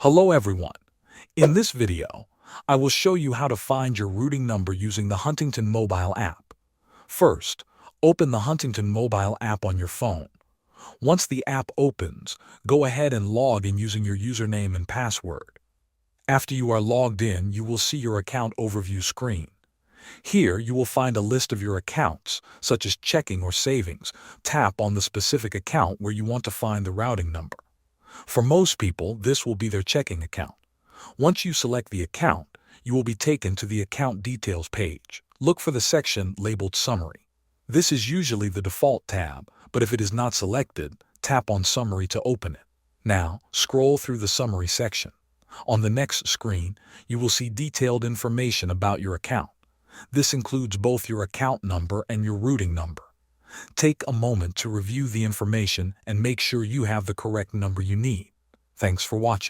Hello everyone. In this video, I will show you how to find your routing number using the Huntington mobile app. First, open the Huntington mobile app on your phone. Once the app opens, go ahead and log in using your username and password. After you are logged in, you will see your account overview screen. Here, you will find a list of your accounts, such as checking or savings. Tap on the specific account where you want to find the routing number. For most people, this will be their checking account. Once you select the account, you will be taken to the account details page. Look for the section labeled Summary. This is usually the default tab, but if it is not selected, tap on Summary to open it. Now, scroll through the Summary section. On the next screen, you will see detailed information about your account. This includes both your account number and your routing number. Take a moment to review the information and make sure you have the correct number you need. Thanks for watching.